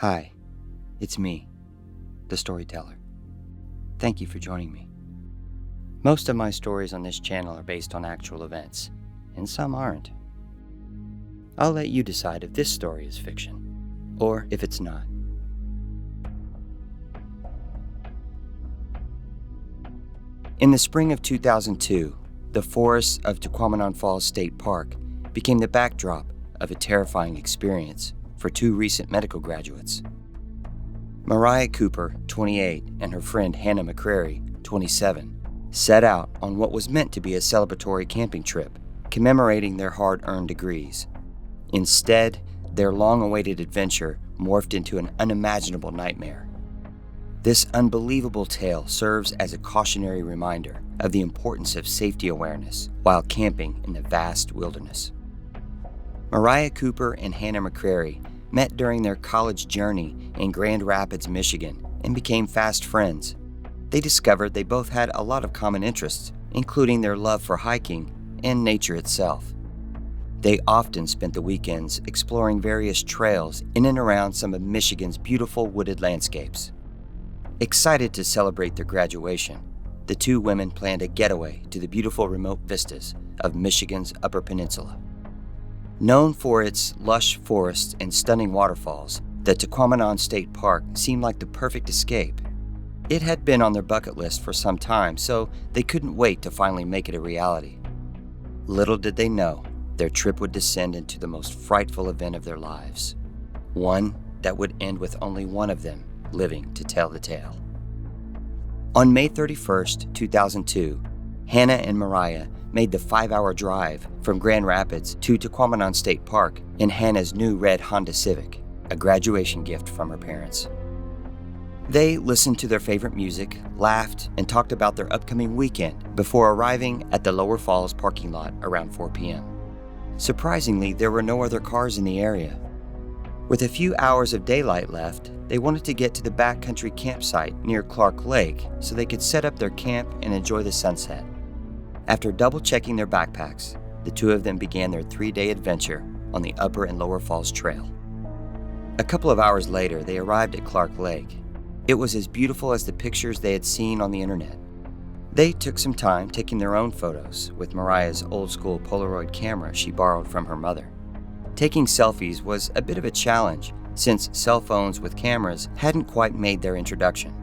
Hi, it's me, the storyteller. Thank you for joining me. Most of my stories on this channel are based on actual events, and some aren't. I'll let you decide if this story is fiction, or if it's not. In the spring of 2002, the forests of Tahquamenon Falls State Park became the backdrop of a terrifying experience for two recent medical graduates. Mariah Cooper, 28, and her friend Hannah McCrary, 27, set out on what was meant to be a celebratory camping trip, commemorating their hard-earned degrees. Instead, their long-awaited adventure morphed into an unimaginable nightmare. This unbelievable tale serves as a cautionary reminder of the importance of safety awareness while camping in the vast wilderness. Mariah Cooper and Hannah McCrary met during their college journey in Grand Rapids, Michigan, and became fast friends. They discovered they both had a lot of common interests, including their love for hiking and nature itself. They often spent the weekends exploring various trails in and around some of Michigan's beautiful wooded landscapes. Excited to celebrate their graduation, the two women planned a getaway to the beautiful remote vistas of Michigan's Upper Peninsula. Known for its lush forests and stunning waterfalls, the Tahquamenon State Park seemed like the perfect escape. It had been on their bucket list for some time, so they couldn't wait to finally make it a reality. Little did they know, their trip would descend into the most frightful event of their lives, one that would end with only one of them living to tell the tale. On May 31st, 2002, Hannah and Mariah made the 5-hour drive from Grand Rapids to Tahquamenon State Park in Hannah's new red Honda Civic, a graduation gift from her parents. They listened to their favorite music, laughed, and talked about their upcoming weekend before arriving at the Lower Falls parking lot around 4 p.m. Surprisingly, there were no other cars in the area. With a few hours of daylight left, they wanted to get to the backcountry campsite near Clark Lake so they could set up their camp and enjoy the sunset. After double-checking their backpacks, the two of them began their 3-day adventure on the Upper and Lower Falls Trail. A couple of hours later, they arrived at Clark Lake. It was as beautiful as the pictures they had seen on the internet. They took some time taking their own photos with Mariah's old-school Polaroid camera she borrowed from her mother. Taking selfies was a bit of a challenge since cell phones with cameras hadn't quite made their introduction.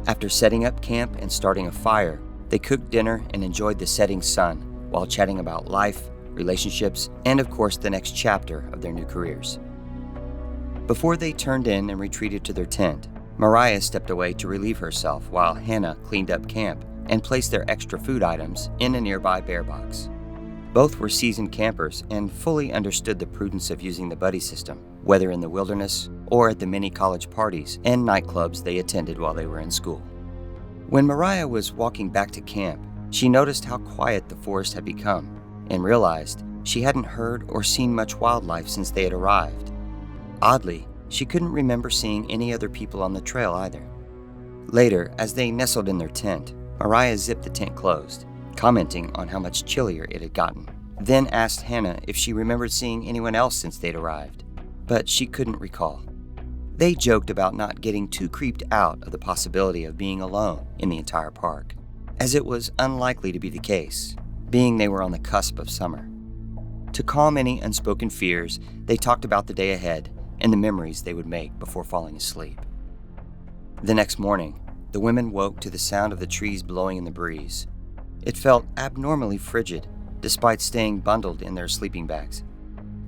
After setting up camp and starting a fire, they cooked dinner and enjoyed the setting sun while chatting about life, relationships, and of course the next chapter of their new careers. Before they turned in and retreated to their tent, Mariah stepped away to relieve herself while Hannah cleaned up camp and placed their extra food items in a nearby bear box. Both were seasoned campers and fully understood the prudence of using the buddy system, whether in the wilderness or at the many college parties and nightclubs they attended while they were in school. When Mariah was walking back to camp, she noticed how quiet the forest had become and realized she hadn't heard or seen much wildlife since they had arrived. Oddly, she couldn't remember seeing any other people on the trail either. Later, as they nestled in their tent, Mariah zipped the tent closed, commenting on how much chillier it had gotten, then asked Hannah if she remembered seeing anyone else since they'd arrived, but she couldn't recall. They joked about not getting too creeped out of the possibility of being alone in the entire park, as it was unlikely to be the case, being they were on the cusp of summer. To calm any unspoken fears, they talked about the day ahead and the memories they would make before falling asleep. The next morning, the women woke to the sound of the trees blowing in the breeze. It felt abnormally frigid, despite staying bundled in their sleeping bags.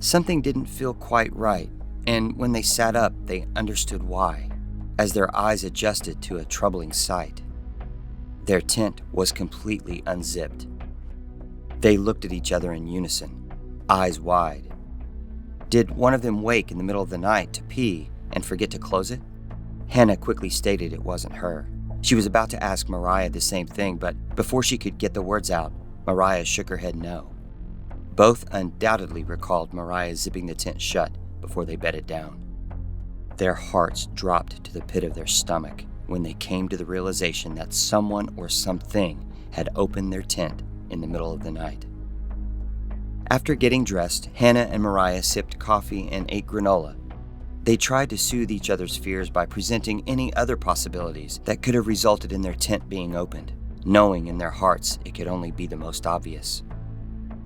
Something didn't feel quite right, and when they sat up, they understood why, as their eyes adjusted to a troubling sight. Their tent was completely unzipped. They looked at each other in unison, eyes wide. Did one of them wake in the middle of the night to pee and forget to close it? Hannah quickly stated it wasn't her. She was about to ask Mariah the same thing, but before she could get the words out, Mariah shook her head no. Both undoubtedly recalled Mariah zipping the tent shut before they bedded down. Their hearts dropped to the pit of their stomach when they came to the realization that someone or something had opened their tent in the middle of the night. After getting dressed, Hannah and Mariah sipped coffee and ate granola. They tried to soothe each other's fears by presenting any other possibilities that could have resulted in their tent being opened, knowing in their hearts it could only be the most obvious.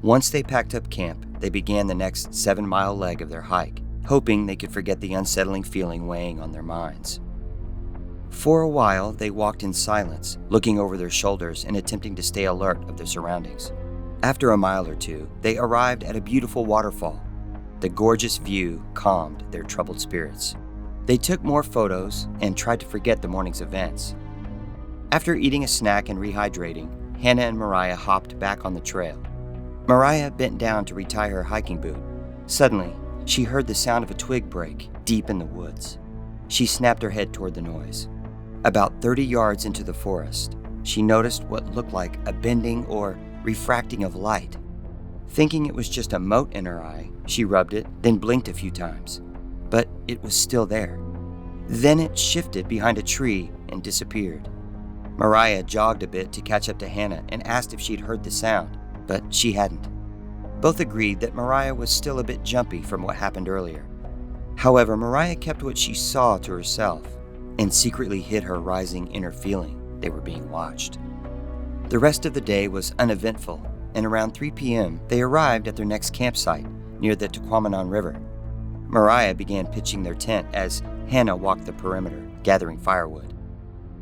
Once they packed up camp, they began the next 7-mile leg of their hike, hoping they could forget the unsettling feeling weighing on their minds. For a while, they walked in silence, looking over their shoulders and attempting to stay alert of their surroundings. After a mile or two, they arrived at a beautiful waterfall. The gorgeous view calmed their troubled spirits. They took more photos and tried to forget the morning's events. After eating a snack and rehydrating, Hannah and Mariah hopped back on the trail. Mariah bent down to retie her hiking boot. Suddenly, she heard the sound of a twig break deep in the woods. She snapped her head toward the noise. About 30 yards into the forest, she noticed what looked like a bending or refracting of light. Thinking it was just a mote in her eye, she rubbed it, then blinked a few times. But it was still there. Then it shifted behind a tree and disappeared. Mariah jogged a bit to catch up to Hannah and asked if she'd heard the sound, but she hadn't. Both agreed that Mariah was still a bit jumpy from what happened earlier. However, Mariah kept what she saw to herself and secretly hid her rising inner feeling they were being watched. The rest of the day was uneventful, and around 3 p.m., they arrived at their next campsite near the Tuquamanon River. Mariah began pitching their tent as Hannah walked the perimeter, gathering firewood.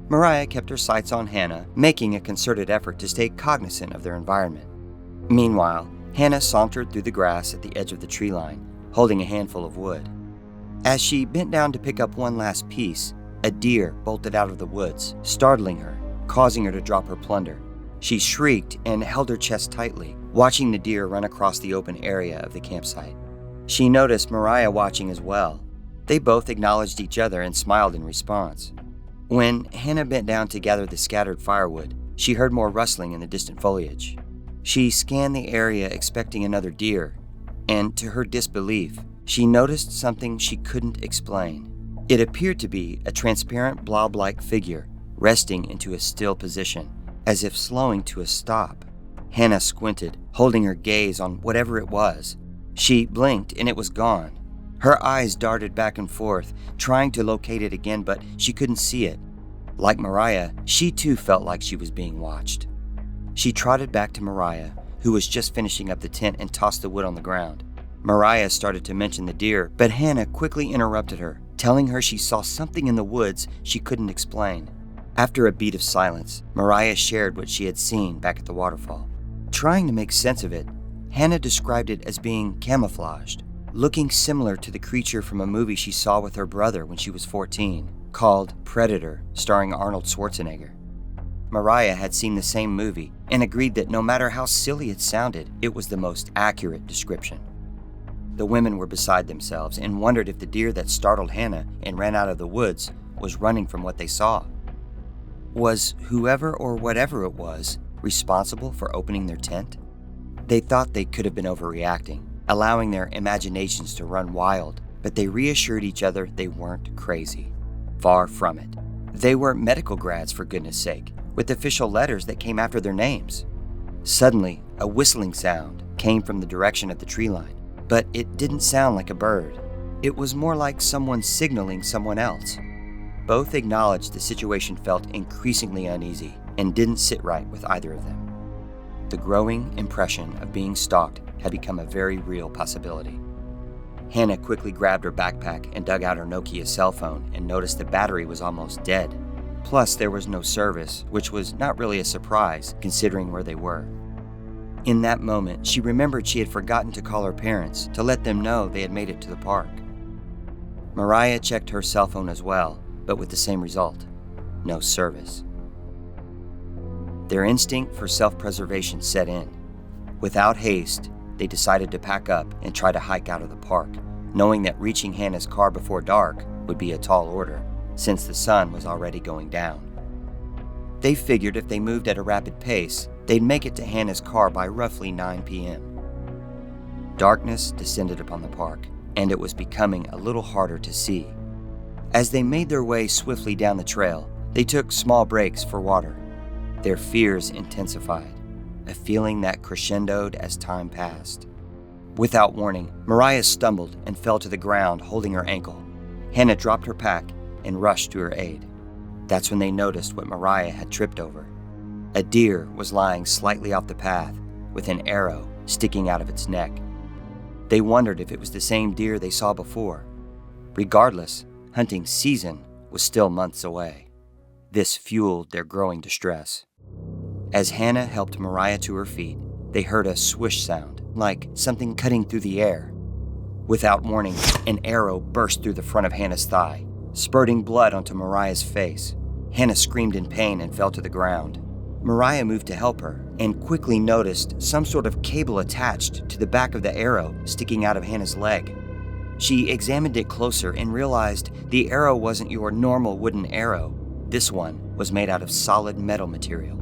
Mariah kept her sights on Hannah, making a concerted effort to stay cognizant of their environment. Meanwhile, Hannah sauntered through the grass at the edge of the tree line, holding a handful of wood. As she bent down to pick up one last piece, a deer bolted out of the woods, startling her, causing her to drop her plunder. She shrieked and held her chest tightly, watching the deer run across the open area of the campsite. She noticed Mariah watching as well. They both acknowledged each other and smiled in response. When Hannah bent down to gather the scattered firewood, she heard more rustling in the distant foliage. She scanned the area expecting another deer, and to her disbelief, she noticed something she couldn't explain. It appeared to be a transparent blob-like figure resting into a still position, as if slowing to a stop. Hannah squinted, holding her gaze on whatever it was. She blinked and it was gone. Her eyes darted back and forth, trying to locate it again, but she couldn't see it. Like Mariah, she too felt like she was being watched. She trotted back to Mariah, who was just finishing up the tent, and tossed the wood on the ground. Mariah started to mention the deer, but Hannah quickly interrupted her, telling her she saw something in the woods she couldn't explain. After a beat of silence, Mariah shared what she had seen back at the waterfall. Trying to make sense of it, Hannah described it as being camouflaged, looking similar to the creature from a movie she saw with her brother when she was 14, called Predator, starring Arnold Schwarzenegger. Mariah had seen the same movie and agreed that no matter how silly it sounded, it was the most accurate description. The women were beside themselves and wondered if the deer that startled Hannah and ran out of the woods was running from what they saw. Was whoever or whatever it was responsible for opening their tent? They thought they could have been overreacting, allowing their imaginations to run wild, but they reassured each other they weren't crazy. Far from it. They were medical grads, for goodness sake, with official letters that came after their names. Suddenly, a whistling sound came from the direction of the tree line, but it didn't sound like a bird. It was more like someone signaling someone else. Both acknowledged the situation felt increasingly uneasy and didn't sit right with either of them. The growing impression of being stalked had become a very real possibility. Hannah quickly grabbed her backpack and dug out her Nokia cell phone and noticed the battery was almost dead. Plus, there was no service, which was not really a surprise considering where they were. In that moment, she remembered she had forgotten to call her parents to let them know they had made it to the park. Mariah checked her cell phone as well, but with the same result: no service. Their instinct for self-preservation set in. Without haste, they decided to pack up and try to hike out of the park, knowing that reaching Hannah's car before dark would be a tall order, since the sun was already going down. They figured if they moved at a rapid pace, they'd make it to Hannah's car by roughly 9 p.m. Darkness descended upon the park, and it was becoming a little harder to see. As they made their way swiftly down the trail, they took small breaks for water. Their fears intensified, a feeling that crescendoed as time passed. Without warning, Mariah stumbled and fell to the ground, holding her ankle. Hannah dropped her pack and rushed to her aid. That's when they noticed what Mariah had tripped over. A deer was lying slightly off the path with an arrow sticking out of its neck. They wondered if it was the same deer they saw before. Regardless, hunting season was still months away. This fueled their growing distress. As Hannah helped Mariah to her feet, they heard a swish sound, like something cutting through the air. Without warning, an arrow burst through the front of Hannah's thigh, spurting blood onto Mariah's face. Hannah screamed in pain and fell to the ground. Mariah moved to help her and quickly noticed some sort of cable attached to the back of the arrow sticking out of Hannah's leg. She examined it closer and realized the arrow wasn't your normal wooden arrow. This one was made out of solid metal material.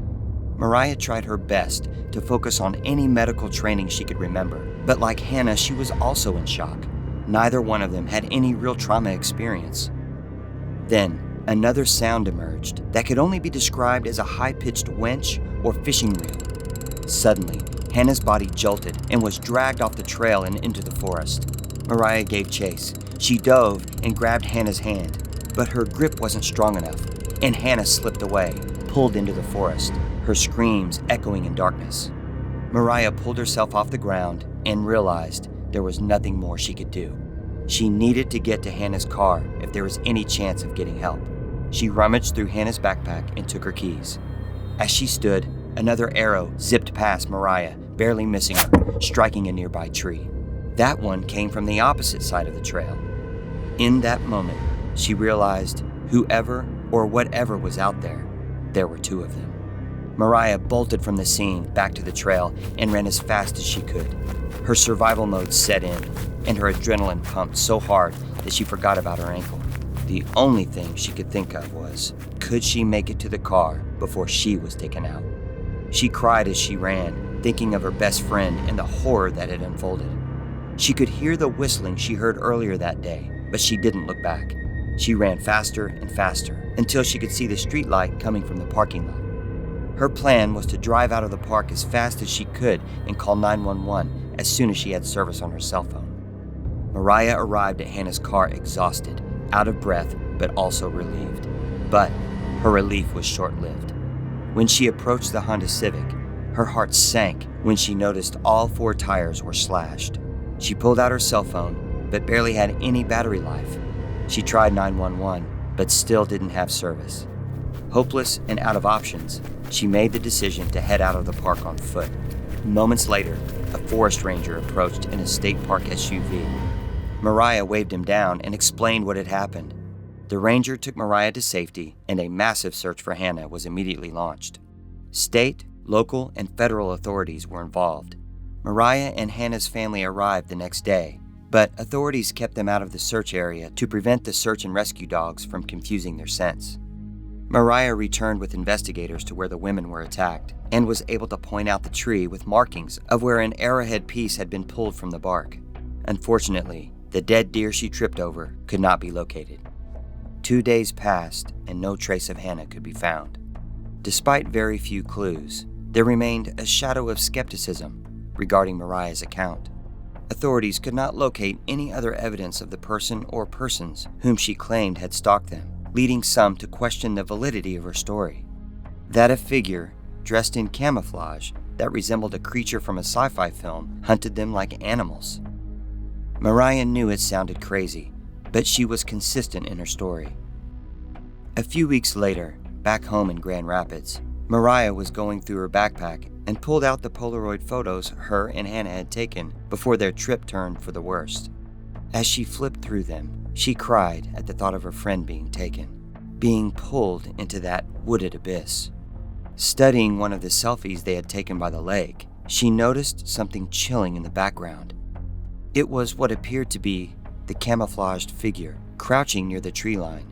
Mariah tried her best to focus on any medical training she could remember, but like Hannah, she was also in shock. Neither one of them had any real trauma experience. Then, another sound emerged that could only be described as a high-pitched winch or fishing reel. Suddenly, Hannah's body jolted and was dragged off the trail and into the forest. Mariah gave chase. She dove and grabbed Hannah's hand, but her grip wasn't strong enough, and Hannah slipped away, pulled into the forest, her screams echoing in darkness. Mariah pulled herself off the ground and realized there was nothing more she could do. She needed to get to Hannah's car if there was any chance of getting help. She rummaged through Hannah's backpack and took her keys. As she stood, another arrow zipped past Mariah, barely missing her, striking a nearby tree. That one came from the opposite side of the trail. In that moment, she realized whoever or whatever was out there, there were two of them. Mariah bolted from the scene back to the trail and ran as fast as she could. Her survival mode set in, and her adrenaline pumped so hard that she forgot about her ankle. The only thing she could think of was, could she make it to the car before she was taken out? She cried as she ran, thinking of her best friend and the horror that had unfolded. She could hear the whistling she heard earlier that day, but she didn't look back. She ran faster and faster until she could see the streetlight coming from the parking lot. Her plan was to drive out of the park as fast as she could and call 911 as soon as she had service on her cell phone. Mariah arrived at Hannah's car exhausted, out of breath, but also relieved. But her relief was short-lived. When she approached the Honda Civic, her heart sank when she noticed all 4 tires were slashed. She pulled out her cell phone, but barely had any battery life. She tried 911, but still didn't have service. Hopeless and out of options, she made the decision to head out of the park on foot. Moments later, a forest ranger approached in a state park SUV. Mariah waved him down and explained what had happened. The ranger took Mariah to safety, and a massive search for Hannah was immediately launched. State, local, and federal authorities were involved. Mariah and Hannah's family arrived the next day, but authorities kept them out of the search area to prevent the search and rescue dogs from confusing their scents. Mariah returned with investigators to where the women were attacked and was able to point out the tree with markings of where an arrowhead piece had been pulled from the bark. Unfortunately, the dead deer she tripped over could not be located. 2 days passed and no trace of Hannah could be found. Despite very few clues, there remained a shadow of skepticism regarding Mariah's account. Authorities could not locate any other evidence of the person or persons whom she claimed had stalked them, leading some to question the validity of her story. That a figure, dressed in camouflage that resembled a creature from a sci-fi film, hunted them like animals. Mariah knew it sounded crazy, but she was consistent in her story. A few weeks later, back home in Grand Rapids, Mariah was going through her backpack and pulled out the Polaroid photos her and Hannah had taken before their trip turned for the worst. As she flipped through them, she cried at the thought of her friend being taken, being pulled into that wooded abyss. Studying one of the selfies they had taken by the lake, she noticed something chilling in the background. It was what appeared to be the camouflaged figure crouching near the tree line.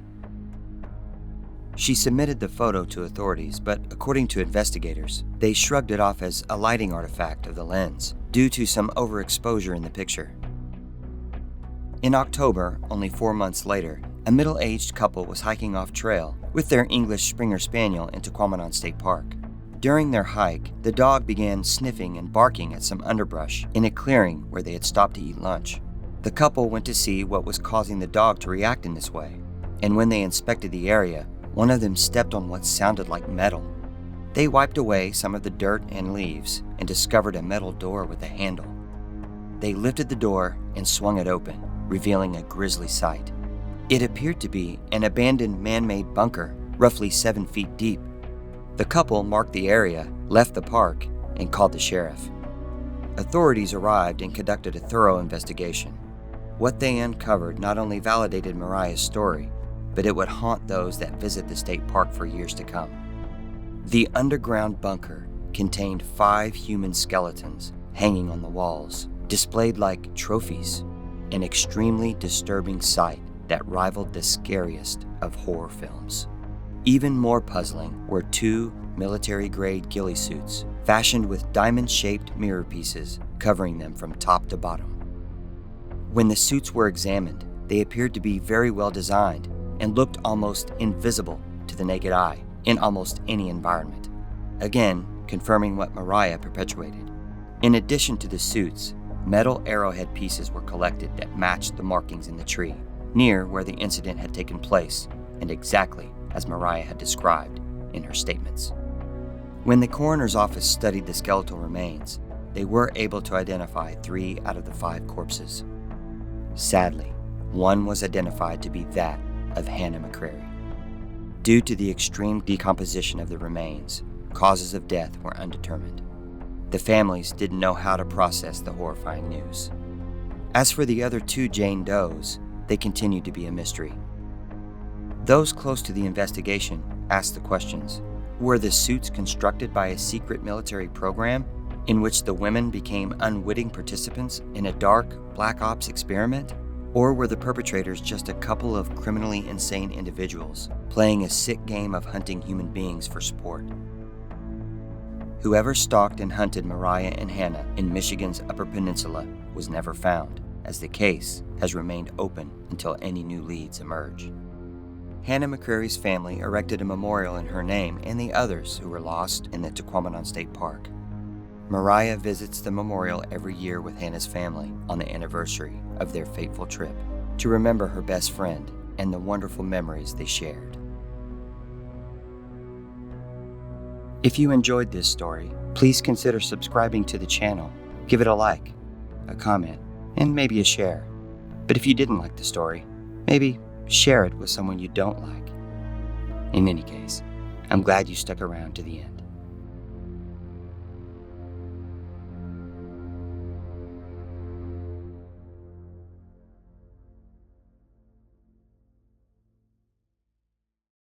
She submitted the photo to authorities, but according to investigators, they shrugged it off as a lighting artifact of the lens due to some overexposure in the picture. In October, only 4 months later, a middle-aged couple was hiking off trail with their English Springer Spaniel into Quamanon State Park. During their hike, the dog began sniffing and barking at some underbrush in a clearing where they had stopped to eat lunch. The couple went to see what was causing the dog to react in this way, and when they inspected the area, one of them stepped on what sounded like metal. They wiped away some of the dirt and leaves and discovered a metal door with a handle. They lifted the door and swung it open, revealing a grisly sight. It appeared to be an abandoned man-made bunker, roughly 7 feet deep. The couple marked the area, left the park, and called the sheriff. Authorities arrived and conducted a thorough investigation. What they uncovered not only validated Mariah's story, but it would haunt those that visit the state park for years to come. The underground bunker contained 5 human skeletons hanging on the walls, displayed like trophies, an extremely disturbing sight that rivaled the scariest of horror films. Even more puzzling were 2 military-grade ghillie suits fashioned with diamond-shaped mirror pieces covering them from top to bottom. When the suits were examined, they appeared to be very well designed and looked almost invisible to the naked eye in almost any environment, again confirming what Mariah perpetuated. In addition to the suits, metal arrowhead pieces were collected that matched the markings in the tree, near where the incident had taken place and exactly as Mariah had described in her statements. When the coroner's office studied the skeletal remains, they were able to identify 3 out of the 5 corpses. Sadly, one was identified to be that of Hannah McCrary. Due to the extreme decomposition of the remains, causes of death were undetermined. The families didn't know how to process the horrifying news. As for the other 2 Jane Does, they continued to be a mystery. Those close to the investigation asked the questions: were the suits constructed by a secret military program in which the women became unwitting participants in a dark black ops experiment? Or were the perpetrators just a couple of criminally insane individuals playing a sick game of hunting human beings for sport? Whoever stalked and hunted Mariah and Hannah in Michigan's Upper Peninsula was never found, as the case has remained open until any new leads emerge. Hannah McCrary's family erected a memorial in her name and the others who were lost in the Tequamanon State Park. Mariah visits the memorial every year with Hannah's family on the anniversary of their fateful trip to remember her best friend and the wonderful memories they shared. If you enjoyed this story, please consider subscribing to the channel. Give it a like, a comment, and maybe a share. But if you didn't like the story, maybe share it with someone you don't like. In any case, I'm glad you stuck around to the end.